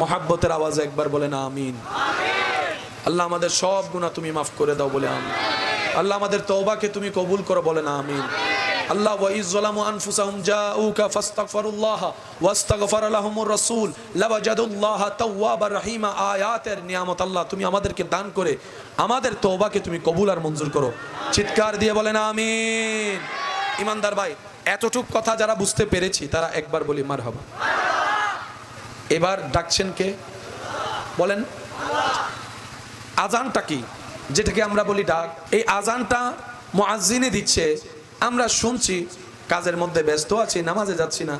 মোহাব্বতের আওয়াজে একবার বলেন আমিন। আল্লাহ আমাদের সব গুনাহ তুমি মাফ করে দাও বলে আমিন। আল্লাহ আমাদের তওবাকে তুমি কবুল করো বলেন আমিন। আল্লাহ ওয়া ইয যালামু আনফুসাহুম জাউকা ফাস্তাগফিরুল্লাহ ওয়াস্তাগফারা লাহুমুর রাসূল লাওয়াজাদুল্লাহা তাওয়াবার রহিমা আয়াতের নিয়ামত আল্লাহ তুমি আমাদেরকে দান করে আমাদের তওবাকে তুমি কবুল আর মঞ্জুর করো। চিৎকার দিয়ে বলেন আমিন। ইমানদার ভাই, এতটুক কথা যারা বুঝতে পেরেছি তারা একবার বলি মারহাবা। এবার ডাকছেন কে বলেন? আজানটা কি যেটাকে আমরা বলি ডাক, এই আজানটা মুয়াজ্জিনে দিচ্ছে, আমরা শুনছি, কাজের মধ্যে ব্যস্ত আছি, নামাজে যাচ্ছি না।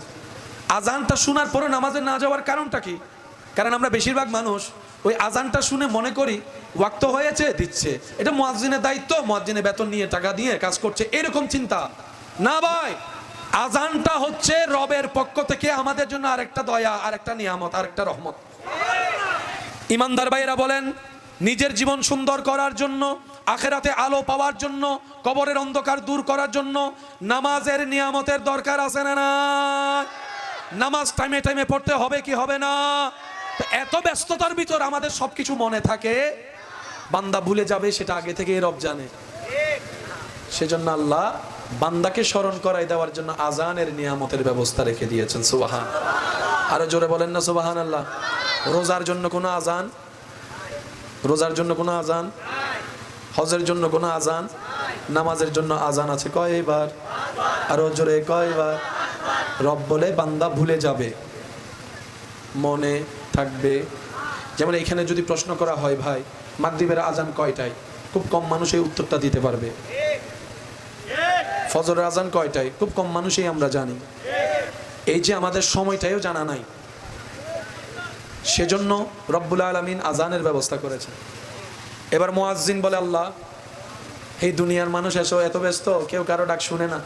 আজানটা শোনার পরে নামাজে না যাওয়ার কারণটা কি? কারণ আমরা বেশিরভাগ মানুষ ওই আজানটা শুনে মনে করি ওয়াক্ত হয়েছে দিচ্ছে, এটা মুয়াজ্জিনের দায়িত্ব, মুয়াজ্জিনের বেতন নিয়ে টাকা দিয়ে কাজ করছে, এরকম চিন্তা না ভাই। আজানটা হচ্ছে রবের পক্ষ থেকে আমাদের জন্য আরেকটা দয়া, আরেকটা নিয়ামত, আরেকটা রহমত। ইমানদার ভাইরা বলেন, নিজের জীবন সুন্দর করার জন্য, আখেরাতে আলো পাওয়ার জন্য, কবরের অন্ধকার দূর করার জন্য নামাজের নিয়ামতের দরকার আছে না না? নামাজ টাইমে টাইমে পড়তে হবে কি হবে না? এত ব্যস্ততার ভিতর আমাদের সবকিছু মনে থাকে, বান্দা ভুলে যাবে সেটা আগে থেকে রব জানে। সেজন্য আল্লাহ বান্দাকে স্মরণ করাই দেওয়ার জন্য আজানের নিয়ামতের ব্যবস্থা রেখে দিয়েছেন। সুবহান, আরো জোরে বলেন না সুবহান আল্লাহ। রোজার জন্য কোনো আজান, রোজার জন্য কোনো আজান, হজের জন্য কোনো আজান, নামাজের জন্য আজান আছে কয়বার? আরো জোরে কয়বার? রব বলে বান্দা ভুলে যাবে, মনে থাকবে। যেমন এখানে যদি প্রশ্ন করা হয়, ভাই মাগরিবের আজান কয়টায়, খুব কম মানুষ এই উত্তরটা দিতে পারবে। ফজরের আজান কয়টায়, খুব কম মানুষই আমরা জানি। এই যে আমাদের সময়টাও জানা নাই, সেজন্য রব্বুল আলামিন আজানের ব্যবস্থা করেছেন। এবার মুয়াজ্জিন বলে, আল্লাহ এই দুনিয়ার মানুষ এসো এত ব্যস্ত, কেউ কারো ডাক শুনে না।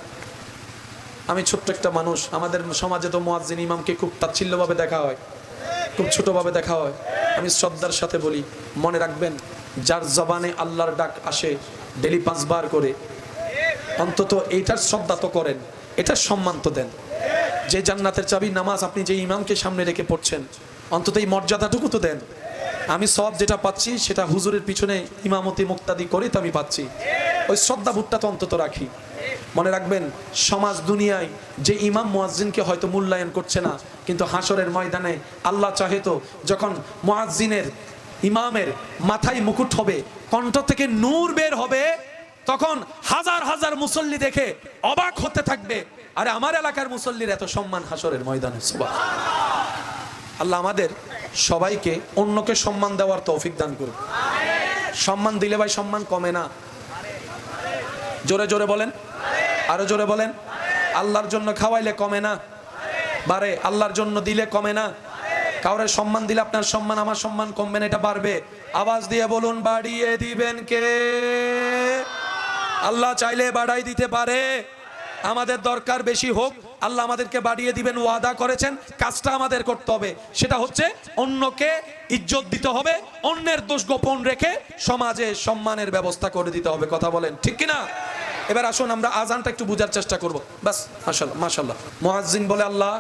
আমি ছোট্ট একটা মানুষ, আমাদের সমাজে তো মুয়াজ্জিন ইমামকে খুব তাচ্ছিল্যভাবে দেখা হয়, খুব ছোটভাবে দেখা হয়। আমি শ্রদ্ধার সাথে বলি, মনে রাখবেন যার জবানে আল্লাহর ডাক আসে ডেলি 5 বার করে, অন্তত এইটার শ্রদ্ধা তো করেন, এটার সম্মান তো দেন। যে জান্নাতের চাবি নামাজ আপনি যে ইমামকে সামনে রেখে পড়ছেন, অন্তত এই মর্যাদাটুকু তো দেন। আমি সব যেটা পাচ্ছি সেটা হুজুরের পিছনে ইমামতি মুক্তাদি করে তো আমি পাচ্ছি, ওই শ্রদ্ধাবোধটা তো অন্তত রাখি। মনে রাখবেন সমাজ দুনিয়ায় যে ইমাম মুয়াজ্জিনকে হয়তো মূল্যায়ন করছে না, কিন্তু হাসরের ময়দানে আল্লাহ চাহে তো যখন মুয়াজ্জিনের ইমামের মাথায় মুকুট হবে, কণ্ঠ থেকে নূর বের হবে, তখন হাজার হাজার মুসল্লি দেখে অবাক হতে থাকবে, আরে আমার এলাকার মুসল্লির এত সম্মান হাসরের ময়দানে। সুবহানাল্লাহ। আল্লাহ আমাদের সবাইকে অন্যকে সম্মান দেওয়ার তৌফিক দান করুন। সম্মান দিলে ভাই সম্মান কমে না। জোরে জোরে বলেন, আরো জোরে বলেন। আল্লাহর জন্য খাওয়াইলে কমে না, বাড়ে। আল্লাহর জন্য দিলে কমে না। কাউরে সম্মান দিলে আপনার সম্মান আমার সম্মান কমবে না, এটা বাড়বে। আওয়াজ দিয়ে বলুন, বাড়িয়ে দিবেন কে? আল্লাহ চাইলে বাড়াই দিতে পারে। আমাদের দরকার বেশি হোক, আল্লাহ আমাদেরকে বাড়িয়ে দিবেন, ওয়াদা করেছেন। কাজটা আমাদের করতে হবে, সেটা হচ্ছে অন্যকে ইজ্জত দিতে হবে, অন্যের দোষ গোপন রেখে সমাজে সম্মানের ব্যবস্থা করে দিতে হবে। কথা বলেন ঠিক কিনা? এবার আসুন আমরা আজানটা একটু বোঝার চেষ্টা করব। বাস, মাশাআল্লাহ মাশাআল্লাহ। মুয়াজ্জিন বলে, আল্লাহ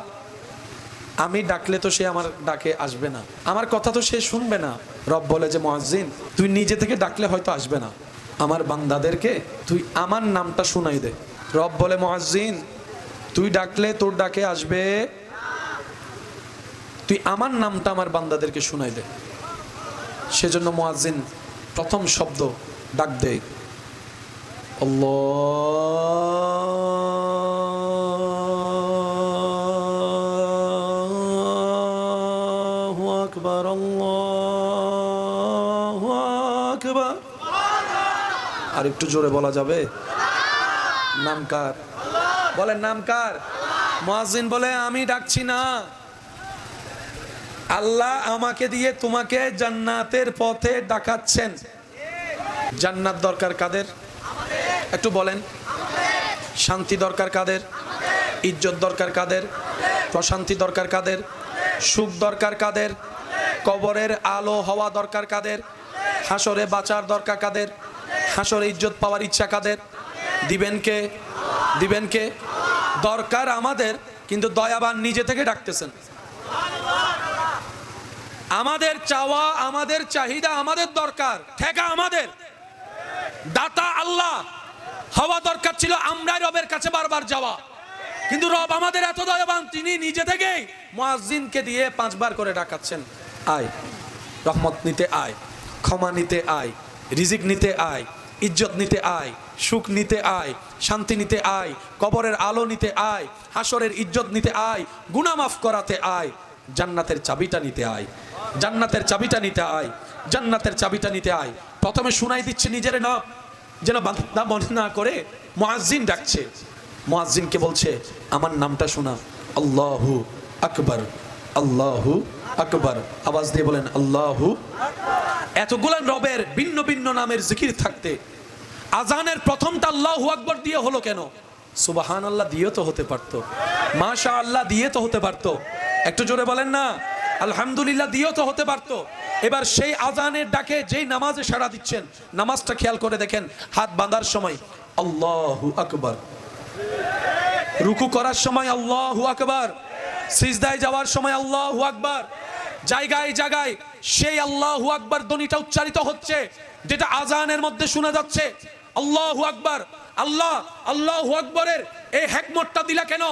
আমি ডাকলে তো সে আমার ডাকে আসবে না, আমার কথা তো সে শুনবে না। রব বলে যে মুয়াজ্জিন তুই নিজে থেকে ডাকলে হয়তো আসবে না, আমার বান্দাদেরকে তুই আমার নামটা শুনাই দে। রব বলে, মুয়াজ্জিন তুই ডাকলে তোর ডাকে আসবে, তুই আমার নামটা আমার বান্দাদেরকে শুনাই দে। সেজন্য মুয়াজ্জিন প্রথম শব্দ ডাক দেয়, আল্লাহু আকবার, আল্লাহু আকবার। আর একটু জোরে বলা যাবে? নাম কার? বলেন নাম কার? মুয়াজ্জিন বলে, আমি ডাকছি না, আল্লাহ আমাকে দিয়ে তোমাকে জান্নাতের পথে ডাকাচ্ছেন। জান্নাত দরকার কাদের? একটু বলেন। শান্তি দরকার কাদের? ইজ্জত দরকার কাদের? প্রশান্তি দরকার কাদের? সুখ দরকার কাদের? কবরের আলো হওয়া দরকার কাদের? হাসরে বাঁচার দরকার কাদের? হাসরে ইজ্জত পাওয়ার ইচ্ছা কাদের? দিবেন কে? দিবেন কে? দরকার আমাদের, কিন্তু দয়াবান নিজে থেকে ডাকতেছেন। আমাদের চাওয়া, আমাদের চাহিদা, আমাদের দরকার, ঠেকা আমাদের, দাতা আল্লাহ। হওয়া দরকার ছিল আমরাই রবের কাছে বারবার যাওয়া, কিন্তু রব আমাদের এত দয়াবান, তিনি নিজে থেকেই মুয়াজ্জিনকে দিয়ে 5 বার করে ডাকাচ্ছেন, আয় রহমত নিতে আয়, ক্ষমা নিতে আয়, রিজিক নিতে আয়, ইজ্জত নিতে আয়, সুখ নিতে আয়, শান্তি নিতে আয়, কবরের আলো নিতে আয়, হাসরের ইজ্জত নিতে আয়, গুনাহ মাফ করাতে আয়, জান্নাতের চাবিটা নিতে আয়, জান্নাতের চাবিটা নিতে আয়, জান্নাতের চাবিটা নিতে আয়। প্রথমে শুনাই দিচ্ছে নিজের নাম, যেন বান্দা মনে না করে মুয়াজ্জিন ডাকছে, মুয়াজ্জিনকে বলছে আমার নামটা শোনা, আল্লাহু আকবার, আল্লাহু আকবার, আওয়াজ দিয়ে বলেন আল্লাহু। এতগুলা রবের ভিন্ন ভিন্ন নামের জিকির থাকতে আজানের প্রথমটা আল্লাহু আকবার দিয়ে হলো কেন? সুবহানাল্লাহ দিয়ে তো হতে পারতো, মাশাআল্লাহ দিয়ে তো হতে পারতো, একটু জোরে বলেন না আলহামদুলিল্লাহ দিয়েও তো হতে পারতো। এবার সেই আজানের ডাকে যেই নামাজে সাড়া দিচ্ছেন, নামাজটা খেয়াল করে দেখেন, হাত বাঁধার সময় আল্লাহু আকবার, রুকু করার সময় আল্লাহু আকবার, সিজদায় যাওয়ার সময় আল্লাহু আকবার, জায়গায় জায়গায় সেই আল্লাহু আকবার ধ্বনিটা উচ্চারিত হচ্ছে, যেটা আজানের মধ্যে শোনা যাচ্ছে, আল্লাহু আকবার। আল্লাহ আল্লাহু আকবরের এই হিকমতটা দিলা কেন?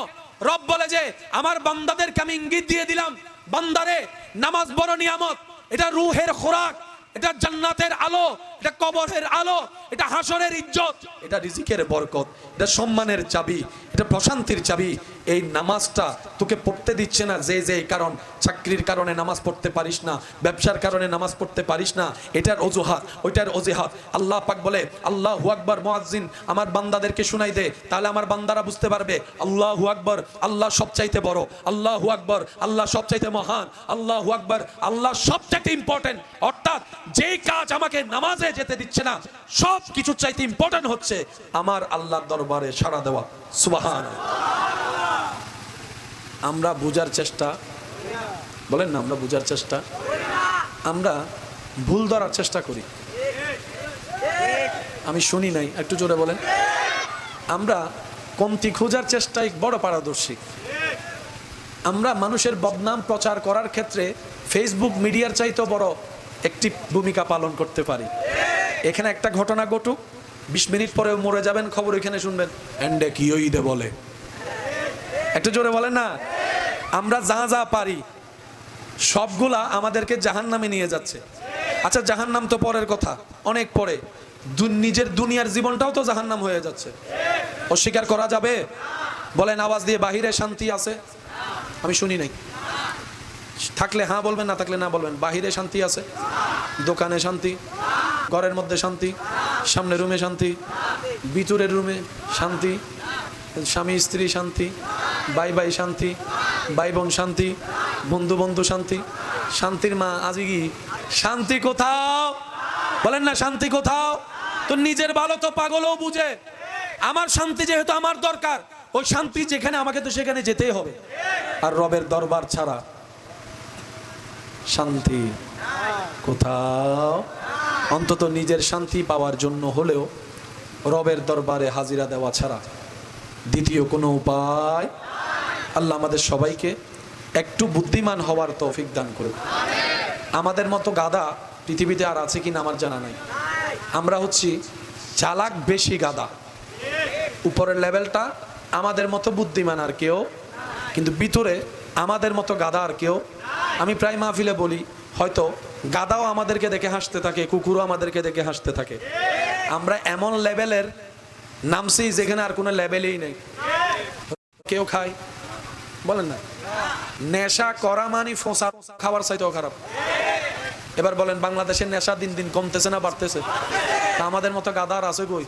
রব বলে যে আমার বান্দাদেরকে আমি ইঙ্গিত দিয়ে দিলাম, বান্দারে নামাজ বড় নিয়ামত, এটা রূহের খোরাক, এটা জান্নাতের আলো, এটা কবরের আলো, এটা হাসরের ইজ্জত, এটা রিজিকের বরকত, এটা সম্মানের চাবি, এটা প্রশান্তির চাবি। এই নামাজটা তোকে পড়তে দিচ্ছে না যে কারণ, চাকরির কারণে নামাজ পড়তে পারিস না, ব্যবসার কারণে নামাজ পড়তে পারিস না, এটার অজুহাত, ওইটার অজুহাত। আল্লাহ পাক বলে আল্লাহু আকবার, মুয়াজ্জিন আমার বান্দাদেরকে শুনাই দে, তাহলে আমার বান্দারা বুঝতে পারবে আল্লাহু আকবার, আল্লাহ সবচাইতে বড়, আল্লাহু আকবার, আল্লাহ সবচাইতে মহান, আল্লাহু আকবার, আল্লাহ সবচাইতে ইম্পর্টেন্ট। অর্থাৎ যেই কাজ আমাকে নামাজে যেতে দিচ্ছে না, সব কিছু চাইতে ইম্পর্টেন্ট হচ্ছে আমার আল্লাহর দরবারে সাড়া দেওয়া। সুবহানাল্লাহ। আমরা বুঝার চেষ্টা, বলেন না, আমরা বুঝার চেষ্টা, আমরা ভুল ধরার চেষ্টা করি। আমি শুনি নাই, একটু জোরে বলেন। আমরা কমতি খোঁজার চেষ্টায় বড় পারদর্শী। আমরা মানুষের বদনাম প্রচার করার ক্ষেত্রে ফেসবুক মিডিয়ার চাইতে বড় একটি ভূমিকা পালন করতে পারি। এখানে একটা ঘটনা ঘটুক, 20 মিনিট পরে মরে যাবেন, খবর এখানে শুনবেন, এন্ডে কি ওইদে বলে, একটু জোরে বলেন না। আমরা যা যা পারি সবগুলা আমাদেরকে জাহান্নামে নিয়ে যাচ্ছে। আচ্ছা জাহান্নাম তো পরের কথা, অনেক পরে, নিজের দুনিয়ার জীবনটাও তো জাহান্নাম হয়ে যাচ্ছে, অস্বীকার করা যাবে? বলেন আওয়াজ দিয়ে, বাহিরে শান্তি আছে? আমি শুনি নাই, থাকলে হ্যাঁ বলবেন, না থাকলে না বলবেন। বাহিরে শান্তি আছে, দোকানে শান্তি, ঘরের মধ্যে শান্তি, সামনের রুমে শান্তি, ভিতরের রুমে শান্তি, স্বামী স্ত্রী শান্তি, ভাই ভাই শান্তি, ভাই বোন শান্তি, বন্ধু বন্ধু শান্তি, শান্তির মা আজিগি শান্তি কোথাও? বলেন না শান্তি কোথাও? তো নিজের ভালো তো পাগলও বুঝে, আমার শান্তি যেহেতু আমার দরকার, ওই শান্তি যেখানে আমাকে তো সেখানে যেতেই হবে। আর রবের দরবার ছাড়া শান্তি কোথাও? অন্তত নিজের শান্তি পাওয়ার জন্য হলেও রবের দরবারে হাজিরা দেওয়া ছাড়া দ্বিতীয় কোনো উপায়। আল্লাহ আমাদের সবাইকে একটু বুদ্ধিমান হওয়ার তৌফিক দান করুন। আমাদের মতো গাধা পৃথিবীতে আর আছে কিনা আমার জানা নাই। আমরা হচ্ছি চালাক বেশি গাধা, উপরের লেভেলটা আমাদের মতো বুদ্ধিমান আর কেউ, কিন্তু ভিতরে আমাদের মতো গাধা আর কেউ। আমি প্রায় মাহফিলে বলি, হয়তো গাধাও আমাদেরকে দেখে হাসতে থাকে, কুকুরও আমাদেরকে দেখে হাসতে থাকে। আমরা এমন লেভেলের নামছি যেখানে আর কোনো লেভেলই নেই। কেউ খায়, বলেন না, নেশা করা মানে ফোঁসা খাবার চাইতেও খারাপ। এবার বলেন বাংলাদেশের নেশা দিন দিন কমতেছে না বাড়তেছে? আমাদের মতো গাধার আছে কই?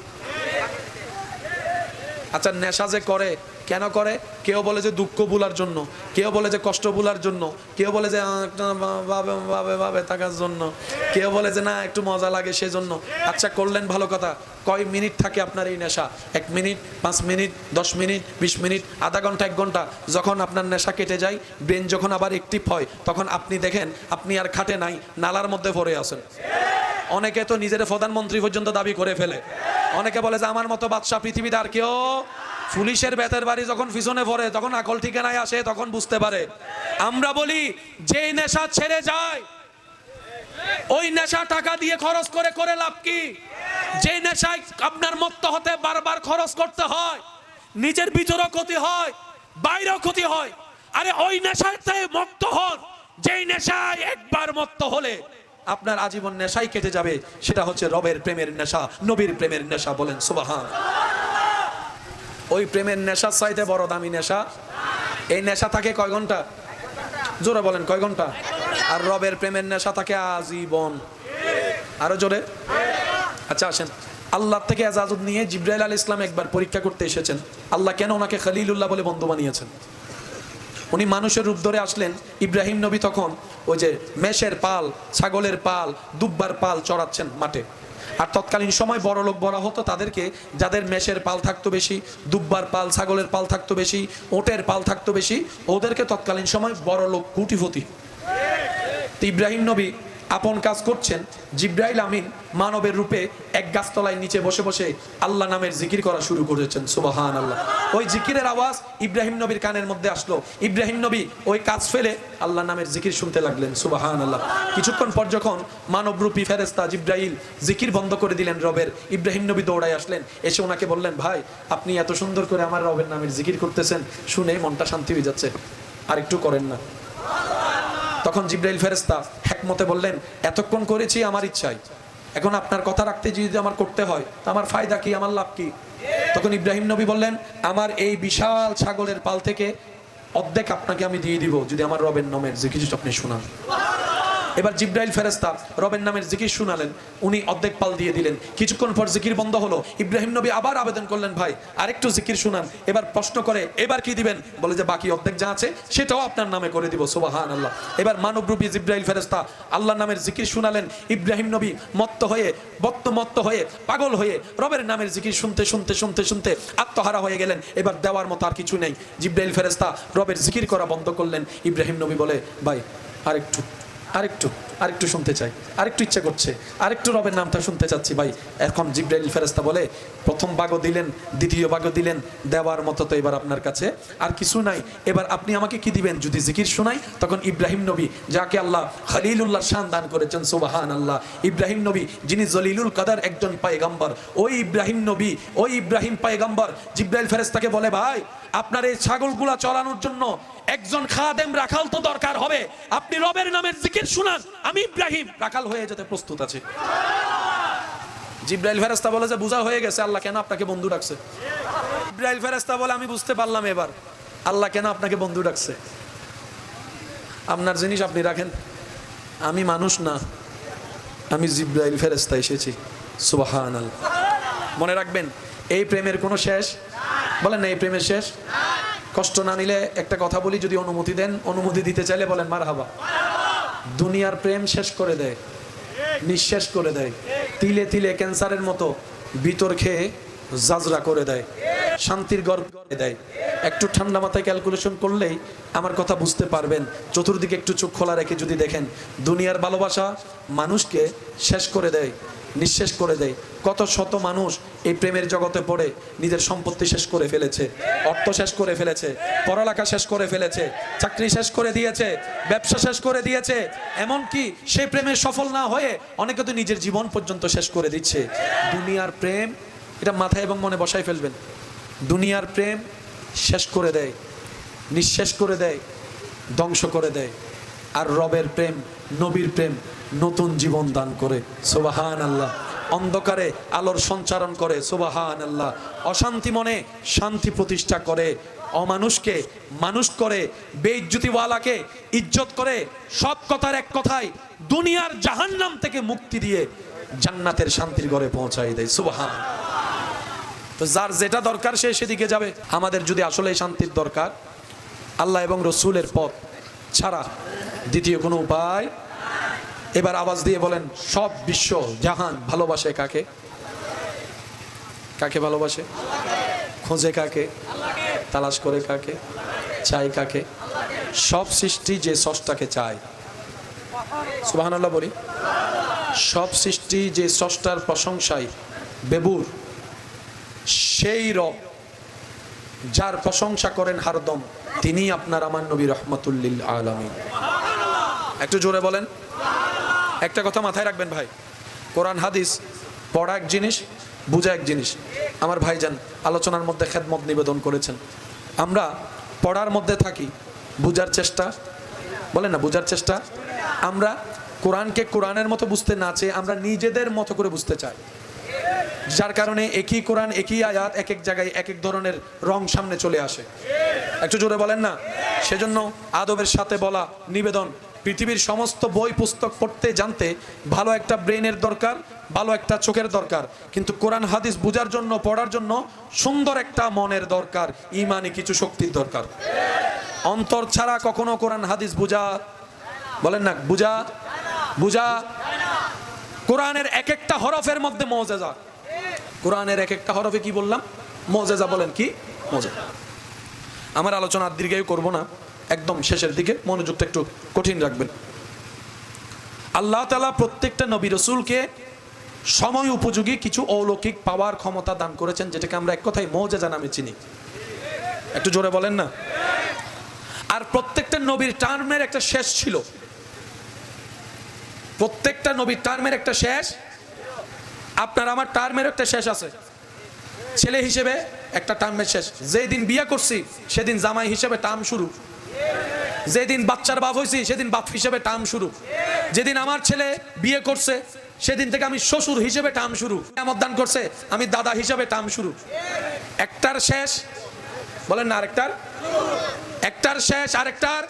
আচ্ছা নেশা যে করে, কেন করে? কেউ বলে যে দুঃখ ভুলার জন্য, কেউ বলে যে কষ্ট ভুলার জন্য, কেউ বলে যে ভাবে থাকার জন্য, কেউ বলে যে না একটু মজা লাগে সেজন্য। আচ্ছা করলেন ভালো কথা, কয় মিনিট থাকে আপনার এই নেশা? 1 মিনিট, 5 মিনিট, 10 মিনিট, 20 মিনিট, আধা ঘন্টা, 1 ঘন্টা। যখন আপনার নেশা কেটে যায়, ব্রেন যখন আবার অ্যাক্টিভ হয়, তখন আপনি দেখেন আপনি আর খাটে নাই, নালার মধ্যে পড়ে আছেন। অনেকে তো নিজের প্রধানমন্ত্রী পর্যন্ত দাবি করে ফেলে। অনেকে বলে যে আমার মতো বাদশা পৃথিবীতে আর কেউ। পুলিশের বেতের বাড়ি যখন পিছনে পড়ে, তখন আকল ঠিকানায় আসে, তখন বুঝতে পারে। আমরা বলি যে নেশা ছেড়ে যায় ওই নেশা টাকা দিয়ে খরচ করে করে লাভ কি? যে নেশায় আপনার মত্ত হতে বারবার খরচ করতে হয়, নিজের ভিতরও ক্ষতি হয়, বাইরেও ক্ষতি হয়। আরে ওই নেশাতে মত্ত হন, যেই নেশায় একবার মত্ত হলে আপনার আজীবন নেশাই কেটে যাবে। সেটা হচ্ছে রবের প্রেমের নেশা, নবীর প্রেমের নেশা। বলেন সুবহান। ওই প্রেমের নেশার চাইতে বড় দামি নেশা। এই নেশা থাকে কয় ঘন্টা? জোরে বলেন, কয় ঘন্টা? আর রবের প্রেমের নেশা থাকে আজীবন। আরো জোরে। আচ্ছা আসেন, আল্লাহ থেকে এজাজত নিয়ে জিবরাইল আলাইহিস সালাম একবার পরীক্ষা করতে এসেছেন। আল্লাহ কেন ওনাকে খলিলুল্লাহ বলে বন্ধু বানিয়েছেন? উনি মানুষের রূপ ধরে আসলেন। ইব্রাহিম নবী তখন ওই যে মেষের পাল, ছাগলের পাল, দুব্বার পাল চড়াচ্ছেন মাঠে। আর তৎকালীন সময় বড় লোক বলা হতো তাদেরকে, যাদের মেষের পাল থাকতো বেশি, দুব্বার পাল, ছাগলের পাল থাকতো বেশি, ওটের পাল থাকতো বেশি, ওদেরকে তৎকালীন সময় বড় লোক, কোটিপতি। ইব্রাহিম নবী আপন কাজ করছেন, জিবরাইল আমিন মানবের রূপে এক গাছতলায় নিচে বসে বসে আল্লাহ নামের জিকির করা শুরু করেছেন। সুবহানাল্লাহ। ওই জিকিরের আওয়াজ ইব্রাহিম নবীর কানের মধ্যে আসলো। ইব্রাহিম নবী ওই কাজ ফেলে আল্লাহ নামের জিকির শুনতে লাগলেন। সুবহানাল্লাহ। কিছুক্ষণ পর যখন মানবরূপী ফেরেশতা জিবরাইল জিকির বন্ধ করে দিলেন রবের, ইব্রাহিম নবী দৌড়ায় আসলেন, এসে ওনাকে বললেন, ভাই আপনি এত সুন্দর করে আমার রবের নামের জিকির করতেছেন, শুনে মনটা শান্তি হয়ে যাচ্ছে, আর একটু করেন না? তখন জিবরাইল ফেরেশতা হিকমতে বললেন, এতক্ষণ করেছি আমার ইচ্ছায়, এখন আপনার কথা রাখতে যদি আমার করতে হয় তা আমার ফায়দা কি, আমার লাভ কি? তখন ইব্রাহিম নবী বললেন, আমার এই বিশাল ছাগলের পাল থেকে অর্ধেক আপনাকে আমি দিয়ে দিব যদি আমার রবের নামের জিকির আপনি শোনান। এবার জিবরাইল ফেরেশতা রবের নামের জিকির শুনালেন, উনি অর্ধেক পাল দিয়ে দিলেন। কিছুক্ষণ পর জিকির বন্ধ হলো। ইব্রাহিম নবী আবার আবেদন করলেন, ভাই আরেকটু জিকির শুনান। এবার প্রশ্ন করে, এবার কি দিবেন? বলে যে বাকি অর্ধেক যা আছে সেটাও আপনার নামে করে দিব। সুবহানাল্লাহ। এবার মানবরূপী জিবরাইল ফেরেশতা আল্লাহর নামের জিকির শুনালেন। ইব্রাহিম নবী মত্ত হয়ে পাগল হয়ে রবের নামের জিকির শুনতে শুনতে শুনতে শুনতে আত্মহারা হয়ে গেলেন। এবার দেওয়ার মতো আর কিছু নেই। জিবরাইল ফেরেশতা রবের জিকির করা বন্ধ করলেন। ইব্রাহিম নবী বলে, ভাই আরেকটু শুনতে চাই, আরেকটু ইচ্ছা করছে, আরেকটু রবের নামটা শুনতে চাচ্ছি ভাই। এখন জিবরাইল ফেরেশতা বলে, প্রথম ভাগও দিলেন, দ্বিতীয় ভাগও দিলেন, দেওয়ার মতো তো এবার আপনার কাছে আর কিছু নাই। এবার আপনি আমাকে কি দিবেন যদি জিকির শোনাই? তখন ইব্রাহিম নবী, যাকে আল্লাহ খলিলুল্লাহ শান দান করেছেন, সুবহানাল্লাহ, ইব্রাহিম নবী যিনি জলিলুল কদর একজন পয়গম্বর, ওই ইব্রাহিম পয়গম্বর জিবরাইল ফেরেশতাকে বলে, ভাই আপনার এই ছাগলগুলা চড়ানোর জন্য একজন খাদেম রাখাল তো দরকার হবে, আপনি রবের নামের জিকির শুনান, আমি ইব্রাহিম রাখাল হয়ে যেতে প্রস্তুত আছি। জিবরাইল ফেরেশতা বলে যে বুঝা হয়ে গেছে আল্লাহ কেন আপনাকে বন্ধু ডাকছে। জিবরাইল ফেরেশতা বলে, আমি বুঝতে পারলাম এবার আল্লাহ কেন আপনাকে বন্ধু ডাকছে। আপনার জিনিস আপনি রাখেন, আমি মানুষ না, আমি জিবরাইল ফেরেশতা এসেছি। সুবহানাল্লাহ। মনে রাখবেন, এই প্রেমের কোনো শেষ বলেন না, এই প্রেমের শেষ। কষ্ট না নিলে একটা কথা বলি, যদি অনুমতি দেন, অনুমতি দিতে চাইলে বলেন মারহাবা। দুনিয়ার প্রেম শেষ করে দেয়, নিঃশেষ করে দেয়, তিলে তিলে ক্যান্সারের মতো ভিতর খেয়ে জাজরা করে দেয়, শান্তির গর্ভ করে দেয়। একটু ঠান্ডা মাথায় ক্যালকুলেশন করলেই আমার কথা বুঝতে পারবেন। চতুর্দিকে একটু চোখ খোলা রেখে যদি দেখেন, দুনিয়ার ভালোবাসা মানুষকে শেষ করে দেয়, নিঃশেষ করে দেয়। কত শত মানুষ এই প্রেমের জগতে পড়ে নিজের সম্পত্তি শেষ করে ফেলেছে, অর্থ শেষ করে ফেলেছে, পড়ালেখা শেষ করে ফেলেছে, চাকরি শেষ করে দিয়েছে, ব্যবসা শেষ করে দিয়েছে। এমনকি সেই প্রেমে সফল না হয়ে অনেকে তো নিজের জীবন পর্যন্ত শেষ করে দিচ্ছে। দুনিয়ার প্রেম, এটা মাথায় এবং মনে বসাই ফেলবেন, দুনিয়ার প্রেম শেষ করে দেয়, নিঃশেষ করে দেয়, ধ্বংস করে দেয়। আর রবের প্রেম, নবীর প্রেম নতুন জীবন দান করে। সুবহানাল্লাহ। অন্ধকারে আলোর সঞ্চারণ করে। সুবহানাল্লাহ। অশান্তি মনে শান্তি প্রতিষ্ঠা করে, অমানুষকে মানুষ করে, বেইজ্জতিওয়ালাকে ইজ্জত করে। সব কথার এক কথায় দুনিয়ার জাহান্নাম থেকে মুক্তি দিয়ে জান্নাতের শান্তির ঘরে পৌঁছাই দেয়। সুবহানাল্লাহ। তো যার যেটা দরকার সে সেদিকে যাবে। আমাদের যদি আসলে শান্তির দরকার, আল্লাহ এবং রসুলের পথ ছাড়া দ্বিতীয় কোনো উপায়। এবার আওয়াজ দিয়ে বলেন, সব বিশ্ব জাহান ভালোবাসে কাকে? কাকে ভালোবাসে? খোঁজে কাকে? তালাশ করে কাকে? চাই কাকে? সব সৃষ্টি যে স্রষ্টাকে চায়। সুবহানাল্লাহ বলি। সব সৃষ্টি যে স্রষ্টার প্রশংসায় বেবুর, সেই রব যার প্রশংসা করেন হরদম, তিনি আপনার আমার নবী রহমাতুল লিল আলামিন। একটু জোরে বলেন। একটা কথা মাথায় রাখবেন ভাই, কোরআন হাদিস পড়া এক জিনিস, বুঝা এক জিনিস। আমার ভাইজান আলোচনার মধ্যে খেদমত নিবেদন করেছেন, আমরা পড়ার মধ্যে থাকি, বুঝার চেষ্টা, বলেন না বুঝার চেষ্টা। আমরা কোরআনকে কোরআনের মতো বুঝতে না চেয়ে আমরা নিজেদের মতো করে বুঝতে চাই, যার কারণে একই কোরআন একই আয়াত এক এক জায়গায় এক এক ধরনের রং সামনে চলে আসে। একটু জোরে বলেন না। সেজন্য আদবের সাথে বলা নিবেদন, পৃথিবীর সমস্ত বই পুস্তক পড়তে জানতে ভালো একটা ব্রেনের দরকার, ভালো একটা চোখের দরকার, কিন্তু কোরআন হাদিস বুঝার জন্য পড়ার জন্য সুন্দর একটা মনের দরকার, ইমানি কিছু শক্তির দরকার। অন্তর ছাড়া কখনো কোরআন হাদিস বুঝা, বলেন না বুঝা, বুঝা। কোরআনের এক একটা হরফের মধ্যে মুজিজা, কোরআনের এক একটা হরফে কি বললাম? মুজিজা। বলেন কি মুজিজা? আমার আলোচনা আর দীর্ঘায়ু করব না, একদম শেষের দিকে মনোযোগটা একটু কঠিন রাখবেন। আল্লাহ তাআলা প্রত্যেকটা নবী রাসূলকে সময় উপযোগী কিছু অলৌকিক পাওয়ার ক্ষমতা দান করেছেন, যেটাকে আমরা এক কথায় মুজিজা নামে চিনি। একটু জোরে বলেন না। আর প্রত্যেকটা নবীর টার্মের একটা শেষ ছিল, প্রত্যেকটা নবীর টার্মের একটা শেষ। আপনার আমার টার্মের একটা শেষ আছে। ছেলে হিসেবে একটা টার্মের শেষ, যেদিন বিয়ে করছি সেদিন জামাই হিসেবে টার্ম শুরু, যেদিন বাচ্চার বাপ হয়েছি সেদিন বাপ হিসেবে টার্ম শুরু, যেদিন আমার ছেলে বিয়ে করছে সেদিন থেকে আমি শ্বশুর হিসেবে টার্ম শুরু, দান করছে আমি দাদা হিসেবে টার্ম শুরু। একটার শেষ, বলেন না আরেকটার, একটার শেষ আরেকটার।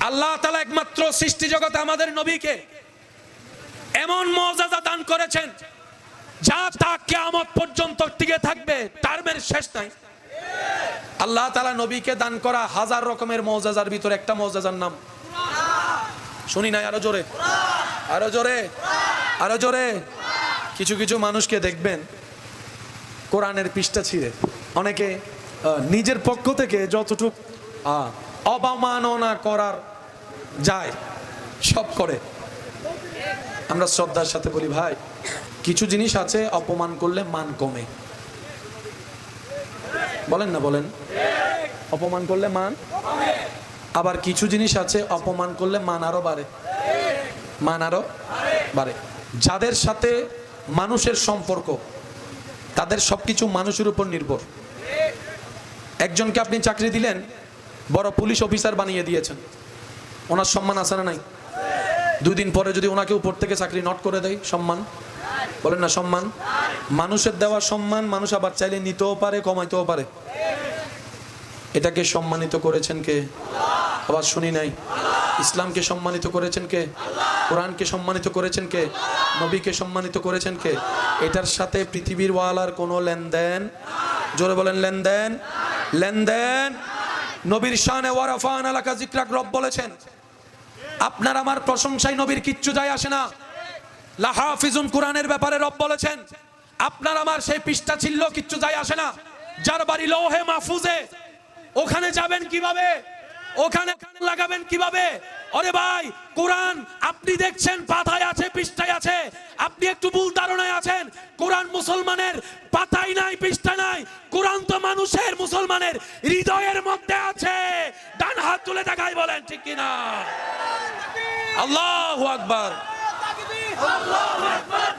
আল্লাহ তাআলা একমাত্র সৃষ্টি জগতে আমাদের নবীকে এমন মুজিজা দান করেছেন যা তা কিয়ামত পর্যন্ত টিকে থাকবে, টার্মের শেষ নাই। আল্লাহ তাআলা নবীকে দান করা হাজার রকমের মুজিজার ভিতরে একটা মুজিজার নাম শুনি নাই, আরো জোরে, আরো জোরে, আরো জোরে। কিছু কিছু মানুষকে দেখবেন কোরআনের পৃষ্ঠা ছিঁড়ে অনেকে নিজের পক্ষ থেকে যতটুক অবমাননা করার যায় সব করে। আমরা শ্রদ্ধার সাথে বলি, ভাই কিছু জিনিস আছে অপমান করলে মান কমে, বলেন না বলেন, অপমান করলে মান। আবার কিছু জিনিস আছে অপমান করলে মান আরো বাড়ে, মান আরো বাড়ে। যাদের সাথে মানুষের সম্পর্ক তাদের সবকিছু মানুষের উপর নির্ভর। একজনকে আপনি চাকরি দিলেন, বড় পুলিশ অফিসার বানিয়ে দিয়েছেন, ওনার সম্মান আছে না নাই? 2 দিন পরে যদি ওনাকে উপর থেকে চাকরি নট করে দেয়, সম্মান, বলেন না সম্মান। মানুষের দেওয়া সম্মান মানুষ আবার চাইলে নিতেও পারে, কমাইতেও পারে। এটাকে সম্মানিত করেছেন কে? আবার শুনি নাই। ইসলামকে সম্মানিত করেছেন কে? কোরআনকে সম্মানিত করেছেন কে? নবীকে সম্মানিত করেছেন কে? এটার সাথে পৃথিবীর ওয়ালার কোনো লেনদেন, জোরে বলেন লেনদেন, লেনদেন। নবীর শানে ওয়ারাফানা লাকা যিকরাক রব বলেছেন, আপনার আমার প্রশংসায় নবীর কিচ্ছু যায় আসে না। লাহাফিজুন কোরআনের ব্যাপারে রব বলেছেন, আপনার আমার সেই পৃষ্ঠা ছিল কিচ্ছু যায় আসে না। যার বাড়ি লৌহে মাহফুজে, ওখানে যাবেন কিভাবে, ওখানে লাগাবেন কিভাবে? আরে ভাই, কোরআন আপনি দেখছেন পাতায় আছে, পৃষ্ঠায় আছে, আপনি একটু ভুল ধারণায় আছেন। কোরআন মুসলমানের পাতায় নাই, পৃষ্ঠায় নাই, কোরআন তো মানুষের, মুসলমানের হৃদয়ের মধ্যে আছে। ডান হাত তুলে দেখাই, বলেন ঠিক কিনা? আল্লাহু আকবার, আল্লাহু আকবার।